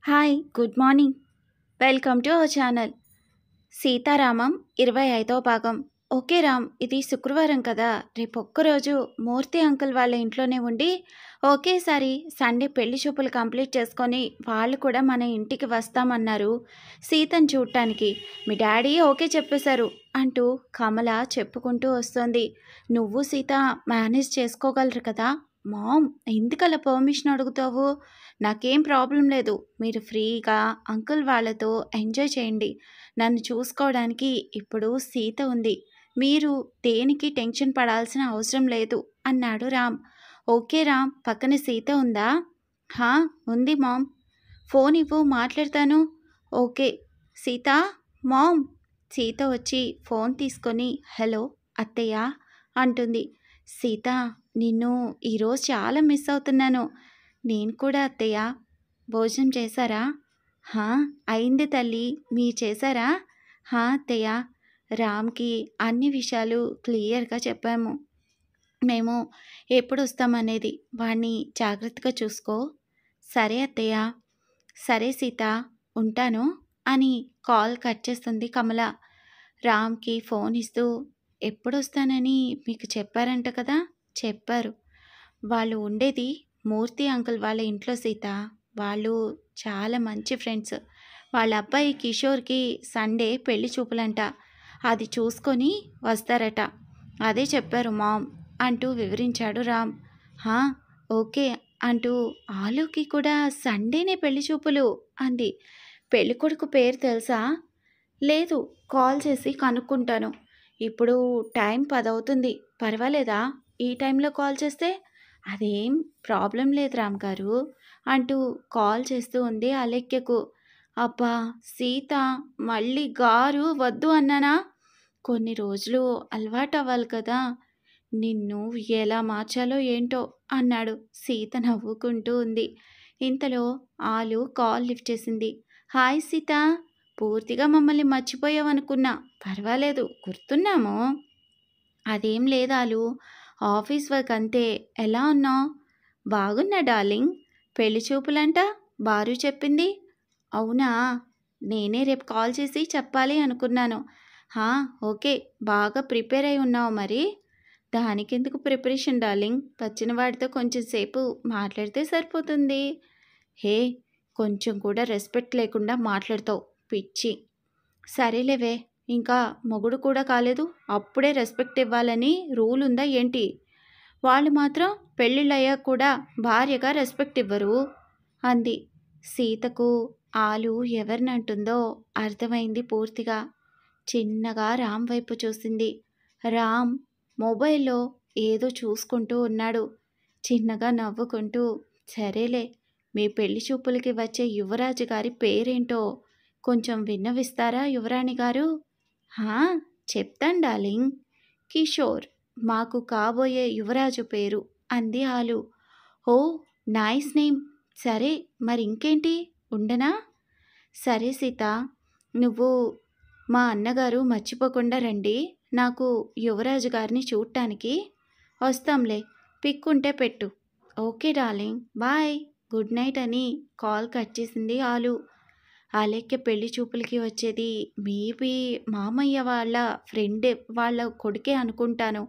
Hi, good morning. Welcome to our channel. Sitaramam 25వ భాగం. Okay Ram, ఇది శుక్రవారం కదా, రేపు ఒక్కరోజు మూర్తి అంకుల్ వాళ్ళ ఇంట్లోనే ఉండి ఒకేసారి సండే పెళ్లి చూపులు కంప్లీట్ చేసుకొని వాళ్ళు కూడా మన ఇంటికి వస్తామన్నారు సీతను చూడటానికి. మీ డాడీ ఓకే చెప్పేశారు అంటూ కమల చెప్పుకుంటూ వస్తోంది. నువ్వు సీత మేనేజ్ చేసుకోగలరు కదా. మామ్, ఎందుకలా పర్మిషన్ అడుగుతావు? నాకేం ప్రాబ్లం లేదు. మీరు ఫ్రీగా అంకుల్ వాళ్ళతో ఎంజాయ్ చేయండి. నన్ను చూసుకోవడానికి ఇప్పుడు సీత ఉంది. మీరు దేనికి టెన్షన్ పడాల్సిన అవసరం లేదు అన్నాడు రామ్. ఓకే రామ్, పక్కన సీత ఉందా? హా, ఉంది మామ్. ఫోన్ ఇవ్వు, మాట్లాడతాను. ఓకే సీత. మామ్. సీత వచ్చి ఫోన్ తీసుకొని హలో అత్తయ్య అంటుంది. సీత, నిన్ను ఈరోజు చాలా మిస్ అవుతున్నాను. నేను కూడా అత్తయ్య. భోజనం చేశారా? హా, అయింది తల్లి. మీరు చేశారా? హా అత్తయ్య. రామ్కి అన్ని విషయాలు క్లియర్గా చెప్పాము. మేము ఎప్పుడు వస్తామనేది. వాణ్ణి జాగ్రత్తగా చూసుకో. సరే అత్తయ్య. సరే సీత, ఉంటాను అని కాల్ కట్ చేస్తుంది కమల. రామ్కి ఫోన్ ఇస్తూ ఎప్పుడు వస్తానని మీకు చెప్పారంట కదా. చెప్పారు. వాళ్ళు ఉండేది మూర్తి అంకుల్ వాళ్ళ ఇంట్లో సీత. వాళ్ళు చాలా మంచి ఫ్రెండ్స్. వాళ్ళ అబ్బాయి కిషోర్కి సండే పెళ్లి చూపులంట. అది చూసుకొని వస్తారట. అదే చెప్పారు మామ్ అంటూ వివరించాడు రామ్. హా, ఓకే అంటూ ఆలుకి కూడా సండేనే పెళ్లి చూపులు అంది. పెళ్ళికొడుకు పేరు తెలుసా? లేదు, కాల్ చేసి కనుక్కుంటాను. ఇప్పుడు టైం 10 అవుతుంది. పర్వాలేదా ఈ టైంలో కాల్ చేస్తే? అదేం ప్రాబ్లం లేదు రామ్ గారు అంటూ కాల్ చేస్తూ ఉంది అలెక్యకు. అబ్బా సీత, మళ్ళీ గారు వద్దు అన్నానా? కొన్ని రోజులు అలవాటు అవ్వాలి కదా. నిన్ను ఎలా మార్చాలో ఏంటో అన్నాడు. సీత నవ్వుకుంటూ ఉంది. ఇంతలో ఆలు కాల్ లిఫ్ట్ చేసింది. హాయ్ సీత, పూర్తిగా మమ్మల్ని మర్చిపోయావనుకున్నా. పర్వాలేదు, గుర్తున్నాము. అదేం లేదాలు, ఆఫీస్ వర్క్ అంతే. ఎలా ఉన్నావు? బాగున్నా డార్లింగ్. పెళ్లి చూపులంట బారు చెప్పింది. అవునా? నేనే రేపు కాల్ చేసి చెప్పాలి అనుకున్నాను. హా, ఓకే. బాగా ప్రిపేర్ అయి ఉన్నావు మరి. దానికెందుకు ప్రిపరేషన్ డార్లింగ్, వచ్చిన వాడితో కొంచెం సేపు మాట్లాడితే సరిపోతుంది. హే, కొంచెం కూడా రెస్పెక్ట్ లేకుండా మాట్లాడతావు, పిచ్చి. సరేలేవే, ఇంకా మొగుడు కూడా కాలేదు, అప్పుడే రెస్పెక్ట్ ఇవ్వాలని రూల్ ఉందా ఏంటి? వాళ్ళు మాత్రం పెళ్ళిళ్ళయ్యాక కూడా భార్యగా రెస్పెక్ట్ ఇవ్వరు అంది. సీతకు ఆలు ఎవరినంటుందో అర్థమైంది పూర్తిగా. చిన్నగా రామ్ వైపు చూసింది. రామ్ మొబైల్లో ఏదో చూసుకుంటూ ఉన్నాడు. చిన్నగా నవ్వుకుంటూ, సరేలే, మీ పెళ్లి చూపులకి వచ్చే యువరాజు గారి పేరేంటో కొంచెం విన్నవిస్తారా యువరాణి గారు? హా, చెప్తాను డార్లింగ్. కిషోర్, మాకు కాబోయే యువరాజు పేరు అంది ఆలు. ఓ, నైస్ నేమ్. సరే మరి ఇంకేంటి, ఉండనా? సరే సీత, నువ్వు మా అన్నగారు మర్చిపోకుండా రండి. నాకు యువరాజు గారిని చూడటానికి వస్తాంలే. పిక్ ఉంటే పెట్టు. Okay darling, bye, good night అని కాల్ కట్ చేసింది ఆలు. అలెక్య పెళ్లి చూపులకి వచ్చేది మేబీ మామయ్య వాళ్ళ ఫ్రెండ్ వాళ్ళ కొడుకే అనుకుంటాను.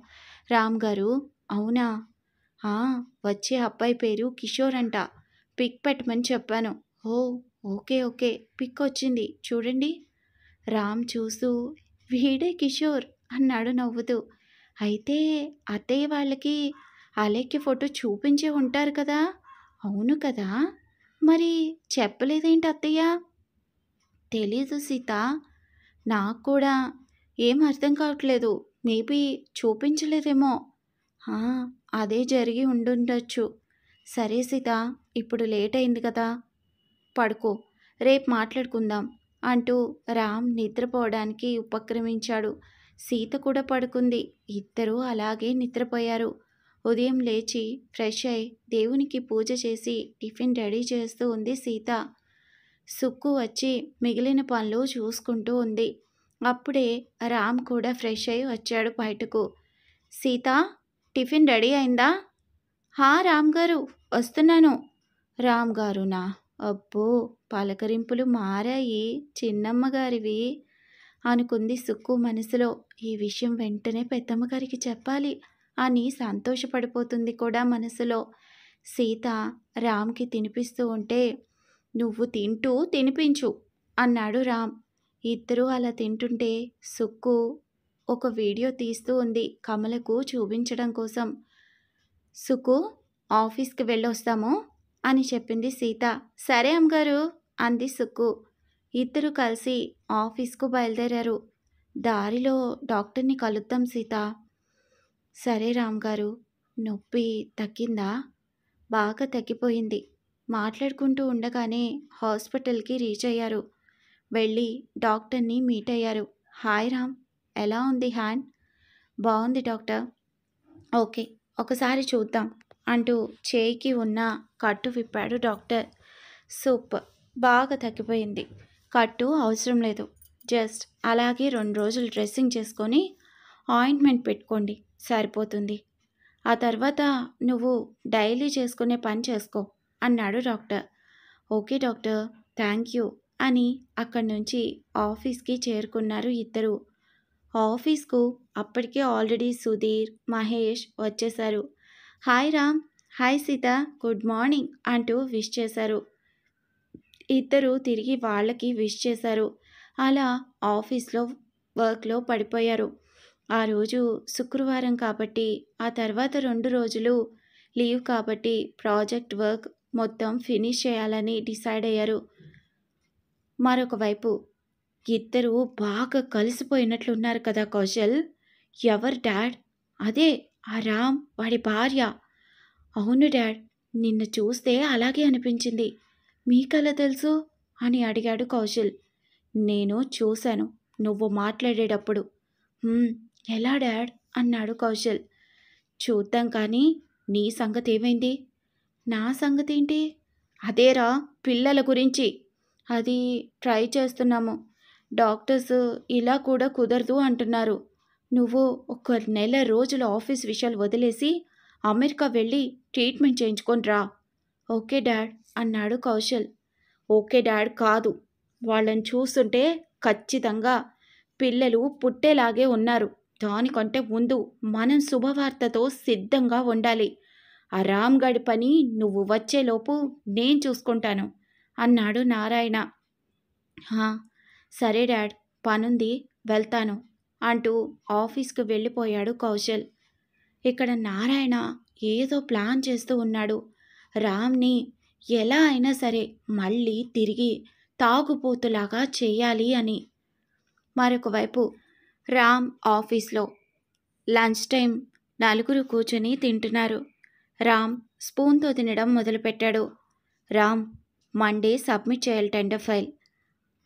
రామ్ గారు. అవునా? ఆ, వచ్చే అబ్బాయి పేరు కిషోర్ అంట. పిక్ పెట్టమని చెప్పాను. ఓ, ఓకే ఓకే, పిక్ వచ్చింది చూడండి. రామ్ చూస్తూ వీడే కిషోర్ అన్నాడు నవ్వుతూ. అయితే అత్తయ్య వాళ్ళకి అలెక్య ఫోటో చూపించే ఉంటారు కదా. అవును కదా, మరి చెప్పలేదేంటి అత్తయ్య? తెలీదు సీత, నాకు కూడా ఏం అర్థం కావట్లేదు. మేబీ చూపించలేదేమో. ఆ, అదే జరిగి ఉండుండొచ్చు. సరే సీత, ఇప్పుడు లేట్ అయింది కదా, పడుకో, రేపు మాట్లాడుకుందాం అంటూ రామ్ నిద్రపోవడానికి ఉపక్రమించాడు. సీత కూడా పడుకుంది. ఇద్దరూ అలాగే నిద్రపోయారు. ఉదయం లేచి ఫ్రెష్ అయి దేవునికి పూజ చేసి టిఫిన్ రెడీ చేస్తూ ఉంది సీత. సుక్కు వచ్చి మిగిలిన పనులు చూసుకుంటూ ఉంది. అప్పుడే రామ్ కూడా ఫ్రెష్ అయి వచ్చాడు బయటకు. సీత, టిఫిన్ రెడీ అయిందా? హా రామ్ గారు, వస్తున్నాను. రామ్ గారునా? అబ్బో! పలకరింపులు మారాయి చిన్నమ్మగారివి అనుకుంది సుక్కు మనసులో. ఈ విషయం వెంటనే పెద్దమ్మగారికి చెప్పాలి అని సంతోషపడిపోతుంది కూడా మనసులో. సీత రామ్‌కి తినిపిస్తూ ఉంటే, "నువ్వు తింటూ తినిపించు" అన్నాడు రామ్. ఇద్దరూ అలా తింటుంటే సుక్కు ఒక వీడియో తీస్తూ ఉంది కమలకు చూపించడం కోసం. "సుక్కు, ఆఫీస్‌కి వెళ్ళొస్తాము" అని చెప్పింది సీత. "సరే అమ్మగారు" అంది సుక్కు. ఇద్దరు కలిసి ఆఫీస్‌కు బయలుదేరారు. దారిలో డాక్టర్‌ని కలుద్దాం సీత. సరే రామ్‌గారు. నొప్పి తగ్గిందా? బాగా తగ్గిపోయింది. మాట్లాడుకుంటూ ఉండగానే హాస్పిటల్‌కి రీచ్ అయ్యారు. వెళ్ళి డాక్టర్‌ని మీట్ అయ్యారు. హాయ్ రామ్, ఎలా ఉంది హ్యాండ్? బావుంది డాక్టర్. ఓకే, ఒకసారి చూద్దాం అంటూ చేయికి ఉన్న కట్టు విప్పాడు డాక్టర్. సూపర్, బాగా తగ్గిపోయింది. కట్టు అవసరం లేదు. జస్ట్ అలాగే 2 రోజులు డ్రెస్సింగ్ చేసుకొని ఆయింట్మెంట్ పెట్టుకోండి, సరిపోతుంది. ఆ తర్వాత నువ్వు డైలీ చేసుకునే పని చేసుకో అన్నాడు doctor. Okay doctor, thank you అని అక్కడి నుంచి ఆఫీస్కి చేరుకున్నారు ఇద్దరు. ఆఫీస్కు అప్పటికే ఆల్రెడీ సుధీర్, మహేష్ వచ్చేశారు. Hi Ram, hi Sita, good morning అంటూ విష్ చేశారు. ఇద్దరు తిరిగి వాళ్ళకి విష్ చేశారు. అలా ఆఫీస్లో వర్క్లో పడిపోయారు. ఆ రోజు శుక్రవారం కాబట్టి, ఆ తర్వాత 2 రోజులు లీవ్ కాబట్టి ప్రాజెక్ట్ వర్క్ మొత్తం ఫినిష్ చేయాలని డిసైడ్ అయ్యారు. మరొక వైపు ఇద్దరు బాగా కలిసిపోయినట్లున్నారు కదా కౌశల్. ఎవరు డాడ్? అదే ఆ రామ్, వాడి భార్య. అవును డాడ్, నిన్ను చూస్తే అలాగే అనిపించింది. మీకెలా తెలుసు అని అడిగాడు కౌశల్. నేను చూశాను నువ్వు మాట్లాడేటప్పుడు. "హ్మ్, ఎలా డాడ్" అన్నాడు కౌశల్. చూద్దాం కానీ నీ సంగతి ఏమైంది? నా సంగతేంటి? అదేరా, పిల్లల గురించి. అది ట్రై చేస్తున్నాము. డాక్టర్స్ ఇలా కూడా కుదరదు అంటున్నారు. నువ్వు ఒక నెల రోజులు ఆఫీస్ విషయాలు వదిలేసి అమెరికా వెళ్ళి ట్రీట్మెంట్ చేయించుకొని రా. ఓకే డాడ్ అన్నాడు కౌశల్. ఓకే డాడ్ కాదు, వాళ్ళని చూస్తుంటే ఖచ్చితంగా పిల్లలు పుట్టేలాగే ఉన్నారు. దానికంటే ముందు మనం శుభవార్తతో సిద్ధంగా ఉండాలి. ఆ రామ్ గడి పని నువ్వు వచ్చేలోపు నేను చూసుకుంటాను అన్నాడు నారాయణ. హా, సరే డాడ్, పనుంది, వెళ్తాను అంటూ ఆఫీస్కు వెళ్ళిపోయాడు కౌశల్. ఇక్కడ నారాయణ ఏదో ప్లాన్ చేస్తూ ఉన్నాడు. రామ్ని ఎలా అయినా సరే మళ్ళీ తిరిగి తాగుపోతులాగా చేయాలి అని. మరొక వైపు రామ్ ఆఫీస్లో లంచ్ టైం నలుగురు కూర్చొని తింటున్నారు. రామ్ స్పూన్తో తినడం మొదలుపెట్టాడు. రామ్, మండే సబ్మిట్ చేయాలి టెండర్ ఫైల్.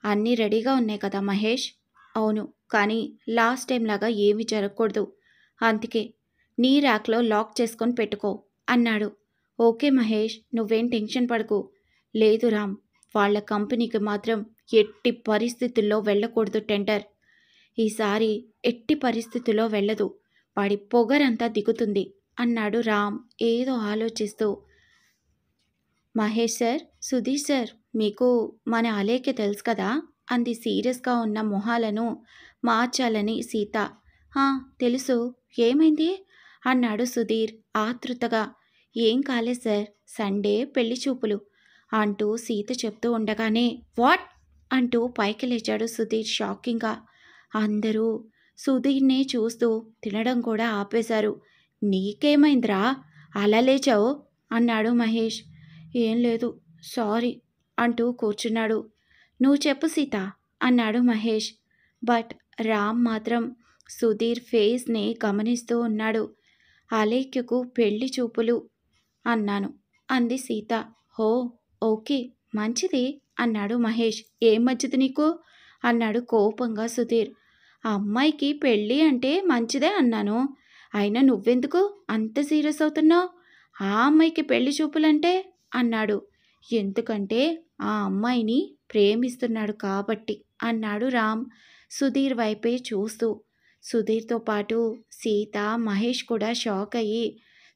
అన్నీ రెడీగా ఉన్నాయి కదా మహేష్? అవును, కానీ లాస్ట్ టైం లాగా ఏమీ జరగకూడదు. అందుకే నీ ర్యాక్లో లాక్ చేసుకొని పెట్టుకో అన్నాడు. ఓకే మహేష్, నువ్వేం టెన్షన్ పడకు. లేదు రామ్, వాళ్ళ కంపెనీకి మాత్రం ఎట్టి పరిస్థితుల్లో వెళ్ళకూడదు టెండర్. ఈసారి ఎట్టి పరిస్థితుల్లో వెళ్ళదు. వాడి పొగరంతా దిగుతుంది అన్నాడు రామ్ ఏదో ఆలోచిస్తూ. మహేష్ సార్, సుధీర్ సార్, మీకు మన అలేఖ్య తెలుసు కదా అంది సీరియస్గా ఉన్న మొహాలను మార్చాలని సీత. తెలుసు, ఏమైంది అన్నాడు సుధీర్ ఆతృతగా. ఏం కాలేదు సార్, సండే పెళ్లి చూపులు అంటూ సీత చెప్తూ ఉండగానే వాట్ అంటూ పైకి లేచాడు సుధీర్ షాకింగ్గా. అందరూ సుధీర్నే చూస్తూ తినడం కూడా ఆపేశారు. నీకేమైందిరా అలా లేచావు అన్నాడు మహేష్. ఏం లేదు, సారీ అంటూ కూర్చున్నాడు. నువ్వు చెప్పు సీత అన్నాడు మహేష్. బట్ రామ్ మాత్రం సుధీర్ ఫేస్ని గమనిస్తూ ఉన్నాడు. అలేఖ్యకు పెళ్లి చూపులు అన్నాను అంది సీత. హో, ఓకే, మంచిది అన్నాడు మహేష్. ఏం మంచిది నీకు అన్నాడు కోపంగా సుధీర్. ఆ అమ్మాయికి పెళ్ళి అంటే మంచిదే అన్నాను. అయినా నువ్వెందుకు అంత సీరియస్ అవుతున్నావు? ఆ అమ్మాయికి పెళ్లి చూపులంటే అన్నాడు. ఎందుకంటే ఆ అమ్మాయిని ప్రేమిస్తున్నాడు కాబట్టి అన్నాడు రామ్ సుధీర్ వైపే చూస్తూ. సుధీర్తో పాటు సీత, మహేష్ కూడా షాక్ అయ్యి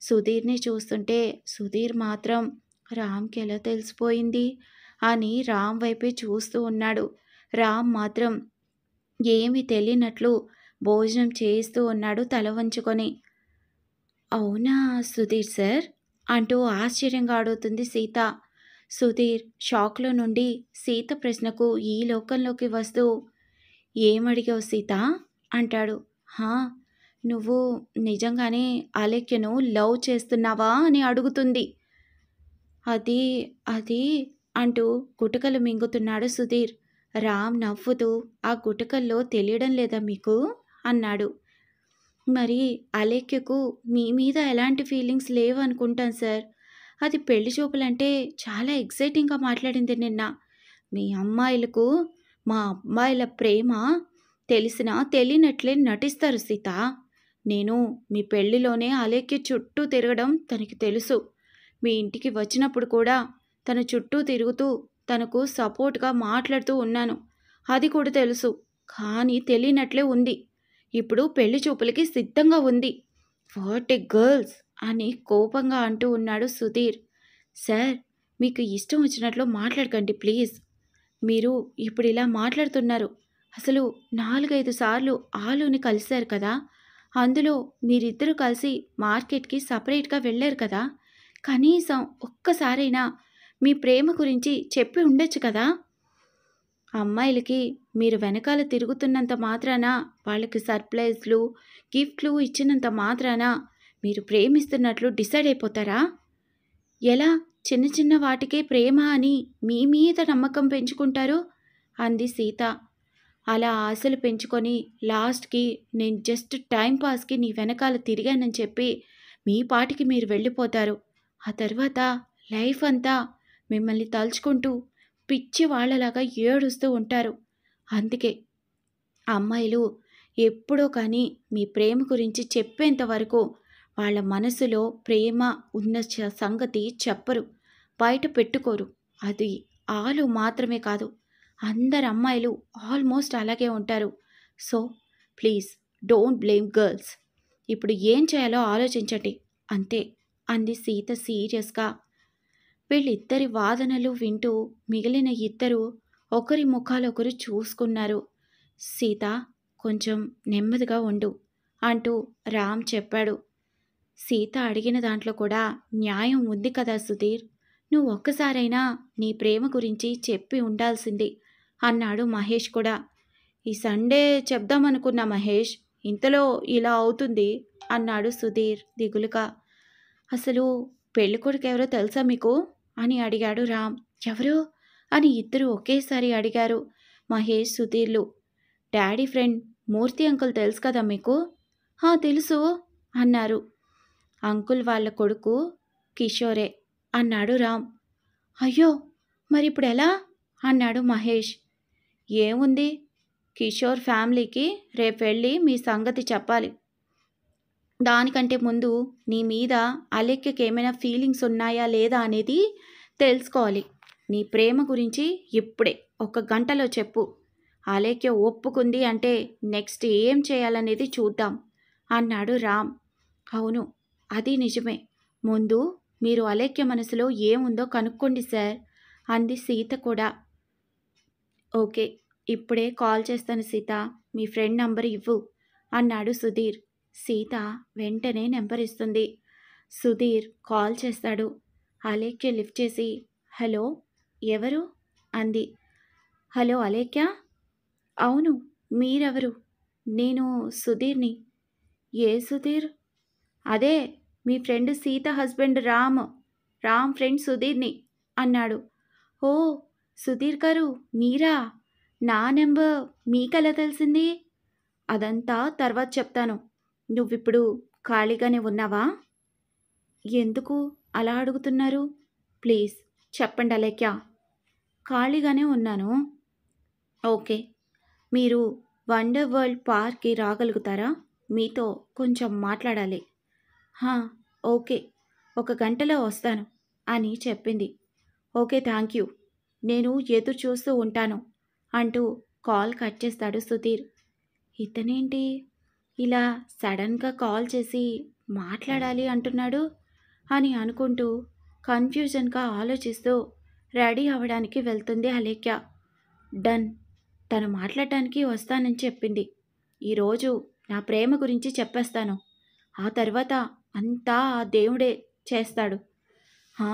సుధీర్ని చూస్తుంటే సుధీర్ మాత్రం రామ్కి ఎలా తెలిసిపోయింది అని రామ్ వైపే చూస్తూ ఉన్నాడు. రామ్ మాత్రం ఏమీ తెలియనట్లు భోజనం చేస్తూ ఉన్నాడు తల వంచుకొని. అవునా సుధీర్ సార్ అంటూ ఆశ్చర్యంగా అడుగుతుంది సీత. సుధీర్ షాక్లో నుండి సీత ప్రశ్నకు ఈ లోకంలోకి వస్తూ ఏమడిగావు సీత అంటాడు. హా, నువ్వు నిజంగానే అలేఖ్యను లవ్ చేస్తున్నావా అని అడుగుతుంది. అది అది అంటూ గుటకలు మింగుతున్నాడు సుధీర్. రామ్ నవ్వుతూ ఆ గుటకల్లో తెలియడం లేదా మీకు అన్నాడు. మరి అలేఖ్యకు మీ మీద ఎలాంటి ఫీలింగ్స్ లేవు అనుకుంటాను సార్. అది పెళ్లి చూపులంటే చాలా ఎక్సైటింగ్గా మాట్లాడింది నిన్న. మీ అమ్మాయిలకు మా అబ్బాయిల ప్రేమ తెలిసినా తెలియనట్లే నటిస్తారు సీత. నేను మీ పెళ్లిలోనే అలేఖ్య చుట్టూ తిరగడం తనకి తెలుసు. మీ ఇంటికి వచ్చినప్పుడు కూడా తన చుట్టూ తిరుగుతూ తనకు సపోర్ట్గా మాట్లాడుతూ ఉన్నాను. అది కూడా తెలుసు. కానీ తెలియనట్లే ఉంది. ఇప్పుడు పెళ్లి చూపులకి సిద్ధంగా ఉంది. వాట్ ఏ గర్ల్స్ అని కోపంగా అంటూ ఉన్నాడు సుధీర్. సార్, మీకు ఇష్టం వచ్చినట్లు మాట్లాడకండి ప్లీజ్. మీరు ఇప్పుడు ఇలా మాట్లాడుతున్నారు. అసలు 4-5 సార్లు ఆలుని కలిశారు కదా. అందులో మీరిద్దరూ కలిసి మార్కెట్కి సపరేట్గా వెళ్ళారు కదా. కనీసం ఒక్కసారైనా మీ ప్రేమ గురించి చెప్పి ఉండొచ్చు కదా. అమ్మాయిలకి మీరు వెనకాల తిరుగుతున్నంత మాత్రాన, వాళ్ళకి సర్ప్రైజ్లు గిఫ్ట్లు ఇచ్చినంత మాత్రాన మీరు ప్రేమిస్తున్నట్లు డిసైడ్ అయిపోతారా? ఎలా చిన్న చిన్న వాటికే ప్రేమ అని మీ మీద నమ్మకం పెంచుకుంటారు అంది సీత. అలా ఆశలు పెంచుకొని లాస్ట్కి నేను జస్ట్ టైంపాస్కి నీ వెనకాల తిరిగానని చెప్పి మీ పాటికి మీరు వెళ్ళిపోతారు. ఆ తర్వాత లైఫ్ అంతా మిమ్మల్ని తలుచుకుంటూ పిచ్చి వాళ్ళలాగా ఏడుస్తూ ఉంటారు. అందుకే అమ్మాయిలు ఎప్పుడో కానీ మీ ప్రేమ గురించి చెప్పేంత వరకు వాళ్ళ మనసులో ప్రేమ ఉన్న సంగతి చెప్పరు, బయట పెట్టుకోరు. అది ఆలు మాత్రమే కాదు, అందరు అమ్మాయిలు ఆల్మోస్ట్ అలాగే ఉంటారు. So please don't blame girls. ఇప్పుడు ఏం చేయాలో ఆలోచించండి అంతే అంది సీత సీరియస్గా. వీళ్ళిద్దరి వాదనలు వింటూ మిగిలిన ఇద్దరు ఒకరి ముఖాలొకరు చూసుకున్నారు. సీత, కొంచెం నెమ్మదిగా ఉండు అంటూ రామ్ చెప్పాడు. సీత అడిగిన దాంట్లో కూడా న్యాయం ఉంది కదా సుధీర్. నువ్వు ఒక్కసారైనా నీ ప్రేమ గురించి చెప్పి ఉండాల్సింది అన్నాడు మహేష్ కూడా. ఈ సండే చెప్దామనుకున్నా మహేష్, ఇంతలో ఇలా అవుతుంది అన్నాడు సుధీర్ దిగులుగా. అసలు పెళ్ళికొడుకు ఎవరో తెలుసా మీకు అని అడిగాడు రామ్. ఎవరు అని ఇద్దరు ఒకేసారి అడిగారు మహేష్ సుధీర్లు. డాడీ ఫ్రెండ్ మూర్తి అంకుల్ తెలుసు కదా మీకు. తెలుసు అన్నారు. అంకుల్ వాళ్ళ కొడుకు కిషోరే అన్నాడు రామ్. అయ్యో, మరిప్పుడు ఎలా అన్నాడు మహేష్. ఏముంది, కిషోర్ ఫ్యామిలీకి రేపు వెళ్ళి మీ సంగతి చెప్పాలి. దానికంటే ముందు నీ మీద అలెక్యకి ఏమైనా ఫీలింగ్స్ ఉన్నాయా లేదా అనేది తెలుసుకోవాలి. నీ ప్రేమ గురించి ఇప్పుడే 1 గంటలో చెప్పు. అలేఖ్య ఒప్పుకుంది అంటే నెక్స్ట్ ఏం చేయాలనేది చూద్దాం అన్నాడు రామ్. అవును, అది నిజమే. ముందు మీరు అలేఖ్య మనసులో ఏముందో కనుక్కోండి సార్ అంది సీత కూడా. ఓకే, ఇప్పుడే కాల్ చేస్తాను సీత, మీ ఫ్రెండ్ నంబర్ ఇవ్వు అన్నాడు సుధీర్. సీత వెంటనే నెంబర్ ఇస్తుంది. సుధీర్ కాల్ చేస్తాడు. అలేఖ్య లిఫ్ట్ చేసి హలో ఎవరు అంది. హలో అలేఖ్య. అవును, మీరెవరు? నేను సుధీర్ని. ఏ సుధీర్? అదే మీ friend Sita husband Ram friend సుధీర్ని అన్నాడు. ఓ సుధీర్ గారు మీరా? నా నెంబర్ మీకెలా తెలిసింది? అదంతా తర్వాత చెప్తాను. నువ్విప్పుడు ఖాళీగానే ఉన్నావా? ఎందుకు అలా అడుగుతున్నారు? ప్లీజ్ చెప్పండి అలేఖ్య. ఖాళీగానే ఉన్నాను. ఓకే, మీరు వండర్ వరల్డ్ పార్క్కి రాగలుగుతారా? మీతో కొంచెం మాట్లాడాలి. ఓకే, 1 గంటలో వస్తాను అని చెప్పింది. ఓకే, థ్యాంక్ యూ, నేను ఎదురు చూస్తూ ఉంటాను అంటూ కాల్ కట్ చేస్తాడు సుధీర్. ఇతనేంటి ఇలా సడన్గా కాల్ చేసి మాట్లాడాలి అంటున్నాడు అని అనుకుంటూ కన్ఫ్యూజన్గా ఆలోచిస్తూ రెడీ అవ్వడానికి వెళ్తుంది అలేఖ్య. డన్. తను మాట్లాడటానికి వస్తానని చెప్పింది. ఈరోజు నా ప్రేమ గురించి చెప్పేస్తాను. ఆ తర్వాత అంతా ఆ దేవుడే చేస్తాడు. హా,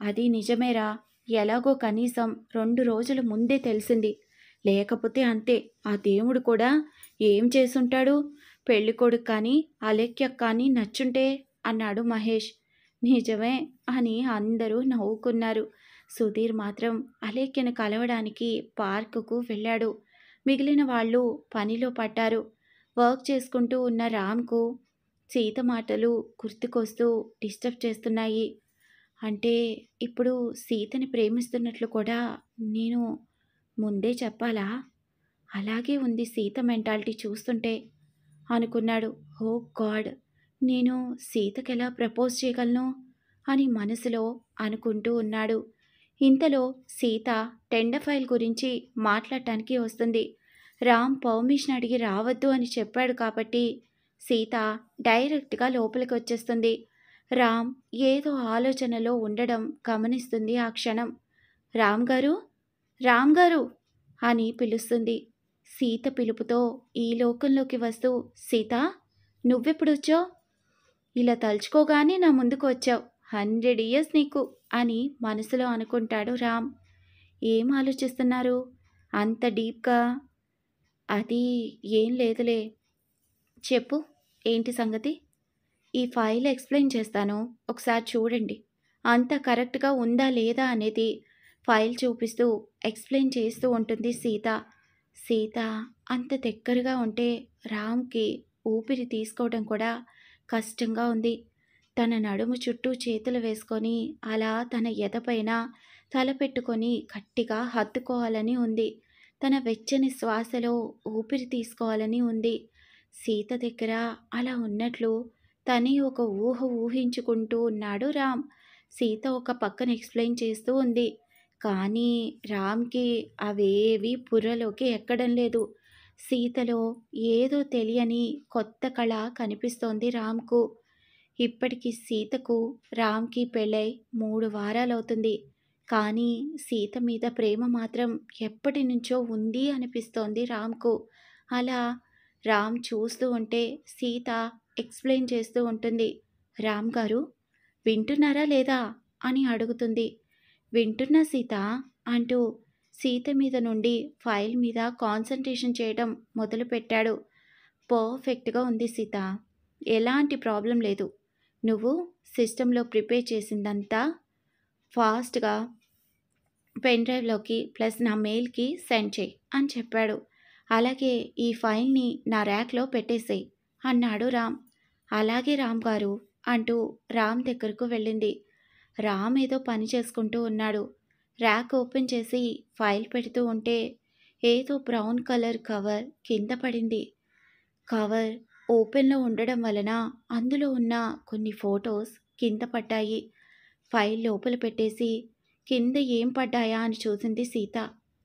అది నిజమేరా. ఎలాగో కనీసం 2 రోజుల ముందే తెలిసింది. లేకపోతే అంతే, ఆ దేవుడు కూడా ఏం చేసుంటాడు? పెళ్ళికొడుకు కానీ అలేఖ్యకు కానీ నచ్చుంటే అన్నాడు మహేష్. నిజమే అని అందరూ నవ్వుకున్నారు. సుధీర్ మాత్రం అలేఖ్యను కలవడానికి పార్కుకు వెళ్ళాడు. మిగిలిన వాళ్ళు పనిలో పడ్డారు. వర్క్ చేసుకుంటూ ఉన్న రామ్కు సీత మాటలు గుర్తుకొస్తూ డిస్టర్బ్ చేస్తున్నాయి. అంటే ఇప్పుడు సీతని ప్రేమిస్తున్నట్లు కూడా నేను ముందే చెప్పాలా? అలాగే ఉంది సీత మెంటాలిటీ చూస్తుంటే అనుకున్నాడు. ఓ గాడ్! నేను సీతకెలా ప్రపోజ్ చేయగలను అని మనసులో అనుకుంటూ ఉన్నాడు. ఇంతలో సీత టెండర్ ఫైల్ గురించి మాట్లాడటానికి వస్తుంది. రామ్ పర్మిషన్ అడిగి రావద్దు అని చెప్పాడు కాబట్టి సీత డైరెక్ట్గా లోపలికి వచ్చేస్తుంది. రామ్ ఏదో ఆలోచనలో ఉండడం గమనిస్తుంది ఆ క్షణం. రామ్ గారు, రామ్ గారు అని పిలుస్తుంది. సీత పిలుపుతో ఈ లోకంలోకి వస్తూ, సీత, నువ్వెప్పుడొచ్చావు? ఇలా తలుచుకోగానే నా ముందుకు వచ్చావు. 100 ఇయర్స్ నీకు అని మనసులో అనుకుంటాడు రామ్. ఏం ఆలోచిస్తున్నారు అంత డీప్గా? అది ఏం లేదులే. చెప్పు, ఏంటి సంగతి? ఈ ఫైల్ ఎక్స్ప్లెయిన్ చేస్తాను, ఒకసారి చూడండి. అంతా కరెక్ట్గా ఉందా లేదా అనేది ఫైల్ చూపిస్తూ ఎక్స్ప్లెయిన్ చేస్తూ ఉంటుంది సీత. సీత అంత దగ్గరగా ఉంటే రామ్కి ఊపిరి తీసుకోవడం కూడా కష్టంగా ఉంది. తన నడుము చుట్టూ చేతులు వేసుకొని అలా తన ఎదపైన తల పెట్టుకొని గట్టిగా హత్తుకోవాలని ఉంది. తన వెచ్చని శ్వాసలో ఊపిరి తీసుకోవాలని ఉంది. సీత దగ్గర అలా ఉన్నట్లు తనే ఒక ఊహ ఊహించుకుంటూ ఉన్నాడు రామ్. సీత ఒక పక్కన ఎక్స్ప్లెయిన్ చేస్తూ ఉంది. కానీ రామ్కి అవేవి బుర్రలోకి ఎక్కడం లేదు. సీతలో ఏదో తెలియని కొత్త కళ కనిపిస్తోంది రామ్కు. ఇప్పటికి సీతకు రామ్కి పెళ్ళై 3 వారాలవుతుంది. కానీ సీత మీద ప్రేమ మాత్రం ఎప్పటి నుంచో ఉంది అనిపిస్తోంది రామ్కు. అలా రామ్ చూస్తూ ఉంటే సీత ఎక్స్ప్లెయిన్ చేస్తూ ఉంటుంది. రామ్ గారు, వింటున్నారా లేదా అని అడుగుతుంది. వింటున్నా సీత అంటూ సీత మీద నుండి ఫైల్ మీద కాన్సంట్రేషన్ చేయడం మొదలుపెట్టాడు. పర్ఫెక్ట్గా ఉంది సీత, ఎలాంటి ప్రాబ్లం లేదు. నువ్వు సిస్టంలో ప్రిపేర్ చేసిందంతా ఫాస్ట్గా పెన్ డ్రైవ్లోకి ప్లస్ నా మెయిల్కి సెండ్ చేయి అని చెప్పాడు. అలాగే ఈ ఫైల్ని నా ర్యాక్లో పెట్టేసేయి అన్నాడు రామ్. అలాగే రామ్ గారు అంటూ రామ్ దగ్గరకు వెళ్ళింది. రామ్ ఏదో పని చేసుకుంటూ ఉన్నాడు. ర్యాక్ ఓపెన్ చేసి ఫైల్ పెడుతూ ఉంటే ఏదో బ్రౌన్ కలర్ కవర్ కింద పడింది. కవర్ ఓపెన్లో ఉండడం వలన అందులో ఉన్న కొన్ని ఫొటోస్ కింద పడ్డాయి. ఫైల్ లోపల పెట్టేసి కింద ఏం పడ్డాయా అని చూసింది సీత.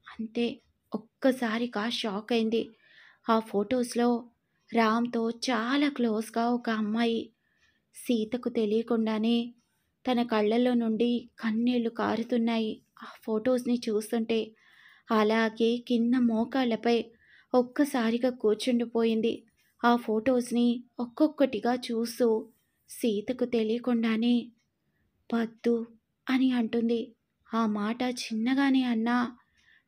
అంతే, ఒక్కసారిగా షాక్ అయింది. ఆ ఫొటోస్లో రామ్తో చాలా క్లోజ్గా ఒక అమ్మాయి. సీతకు తెలియకుండానే తన కళ్ళల్లో నుండి కన్నీళ్లు కారుతున్నాయి ఆ ఫొటోస్ని చూస్తుంటే. అలాగే కింద మోకాళ్ళపై ఒక్కసారిగా కూర్చుండిపోయింది. ఆ ఫొటోస్ని ఒక్కొక్కటిగా చూస్తూ సీతకు తెలియకుండానే పద్దు అని అంటుంది. ఆ మాట చిన్నగానే అన్నా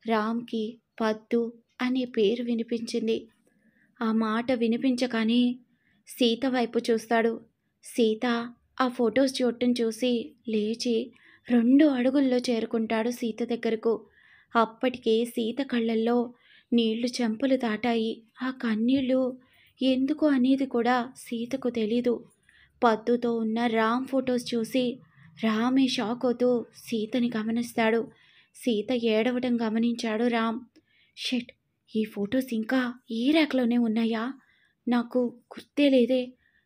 రామ్కి పద్దు అనే పేరు వినిపించింది. ఆ మాట వినిపించగానే సీత వైపు చూస్తాడు. సీత ఆ ఫొటోస్ చూడటం చూసి లేచి 2 అడుగుల్లో చేరుకుంటాడు సీత దగ్గరకు. అప్పటికే సీత కళ్ళల్లో నీళ్లు చెంపలు దాటాయి. ఆ కన్నీళ్ళు ఎందుకు అనేది కూడా సీతకు తెలీదు. పద్దుతో ఉన్న రామ్ ఫొటోస్ చూసి రామే షాక్ అవుతూ సీతని గమనిస్తాడు. సీత ఏడవడం గమనించాడు రామ్. షిట్, ఈ ఫొటోస్ ఇంకా ఈ ర్యాక్లోనే ఉన్నాయా? నాకు గుర్తే లేదే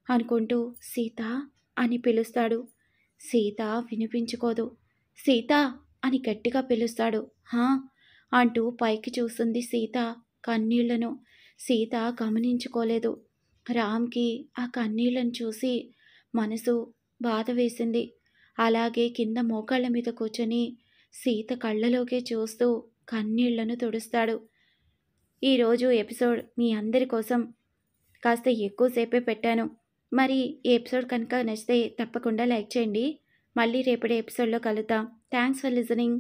అనుకుంటూ సీత అని పిలుస్తాడు. సీత వినిపించుకోదు. సీత అని గట్టిగా పిలుస్తాడు. హా అంటూ పైకి చూస్తుంది సీత కన్నీళ్లను. సీత గమనించుకోలేదు. రామ్కి ఆ కన్నీళ్లను చూసి మనసు బాధ వేసింది. అలాగే కింద మోకాళ్ళ మీద కూర్చొని సీత కళ్ళలోకి చూస్తూ కన్నీళ్లను తుడుస్తాడు. ఈరోజు ఎపిసోడ్ మీ అందరి కోసం కాస్త ఎక్కువసేపే పెట్టాను. మరి ఈ ఎపిసోడ్ కనుక నచ్చితే తప్పకుండా లైక్ చేయండి. మళ్ళీ రేపటి ఎపిసోడ్లో కలుద్దాం. Thanks for listening.